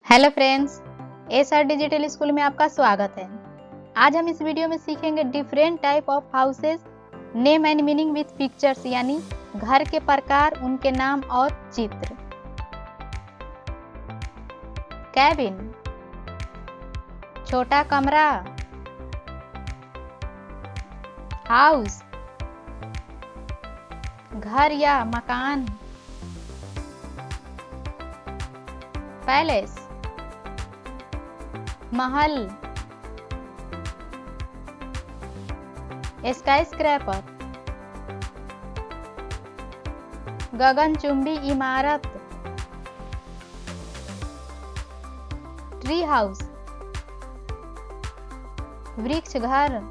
Hello friends, SR digital school में आपका स्वागत है। आज हम इस वीडियो में सीखेंगे different type of houses, name and meaning with pictures, यानी घर के प्रकार, उनके नाम और चित्र। कैबिन, छोटा कमरा। हाउस, घर या मकान। पैलेस, महल। स्काईस्क्रैपर, गगनचुंबी इमारत। ट्री हाउस, वृक्ष घर।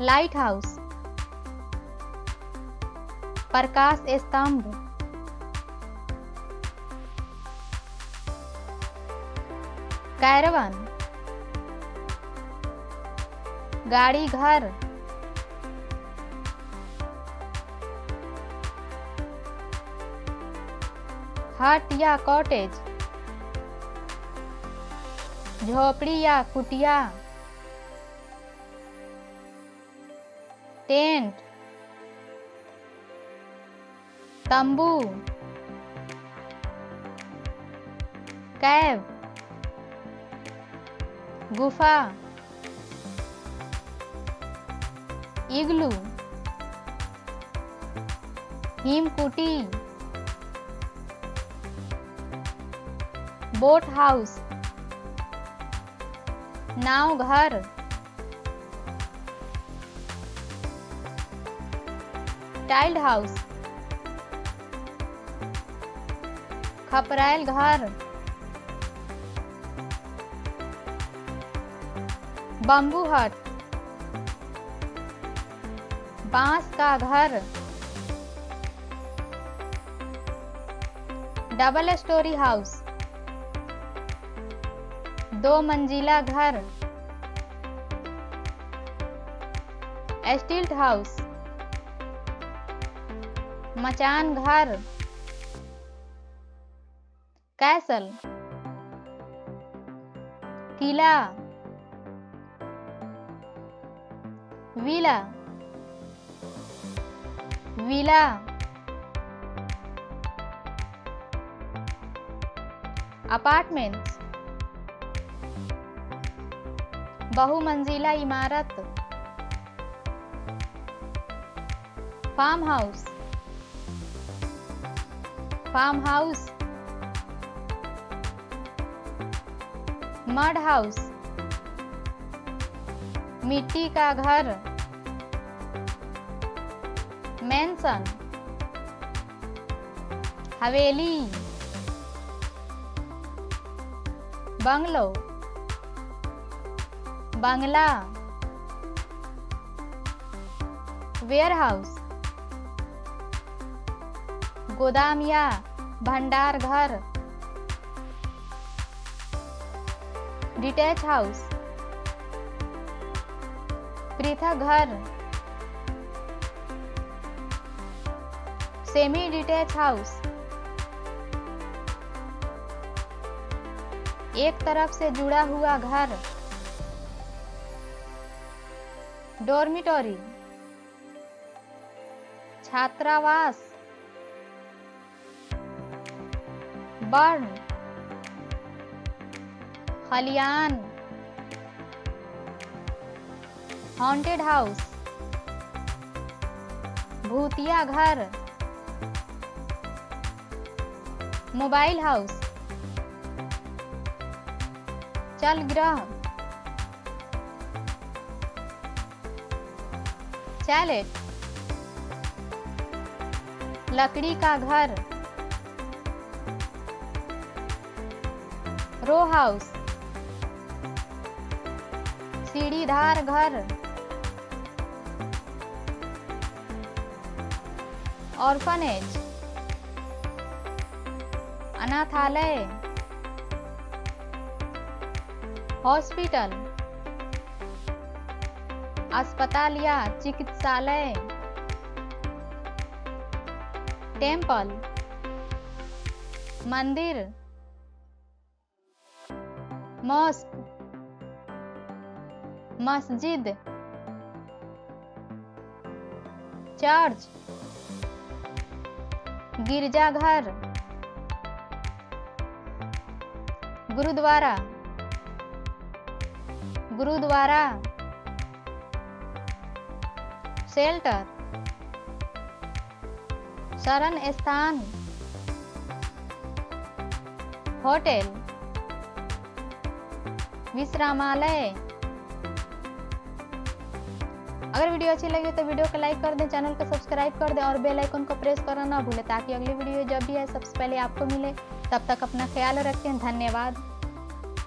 लाइट हाउस, प्रकाश स्तंभ। कैरवन, गाड़ी घर। हट या कॉटेज, झोपड़ी या कुटिया। टेंट, तंबू। कैव, गुफा। इग्लू, हिमकुटी। बोट हाउस, नाव घर। टाइल्ड हाउस, खपराइल घर। बम्बू हट, बांस का घर। डबल स्टोरी हाउस, 2 मंजिला घर। स्टिल्ट हाउस, मचान घर। कैसल, किला। Villa, villa. अपार्टमेंट्स, बहुमंजिला इमारत। Farm house, farm house. Mud house, मिट्टी का घर। मैंसन, हवेली। बंगलो, बंगला। वेयरहाउस, गोदाम या भंडार घर। डिटैच हाउस, पृथक घर। सेमी डिटैच हाउस, एक तरफ से जुड़ा हुआ घर। डॉर्मिटरी, छात्रावास। बर्न, खलियान। हॉन्टेड हाउस, भूतिया घर। मोबाइल हाउस, चल ग्रह। चैलेट, लकड़ी का घर। रो हाउस, सीढ़ीदार घर। ऑर्फनेज, अनाथालय। हॉस्पिटल, अस्पताल या चिकित्सालय। टेम्पल, मंदिर, मॉस्क, मस्जिद, चर्च, गिरजाघर, गुरुद्वारा, गुरुद्वारा, शेल्टर, शरण स्थान, होटल, विश्रामालय। अगर वीडियो अच्छी लगी तो वीडियो को लाइक कर दें, चैनल को सब्सक्राइब कर दें और बेल आइकन को प्रेस करना ना भूलें ताकि अगली वीडियो जब भी आए सबसे पहले आपको मिले। तब तक अपना ख्याल रखें। धन्यवाद।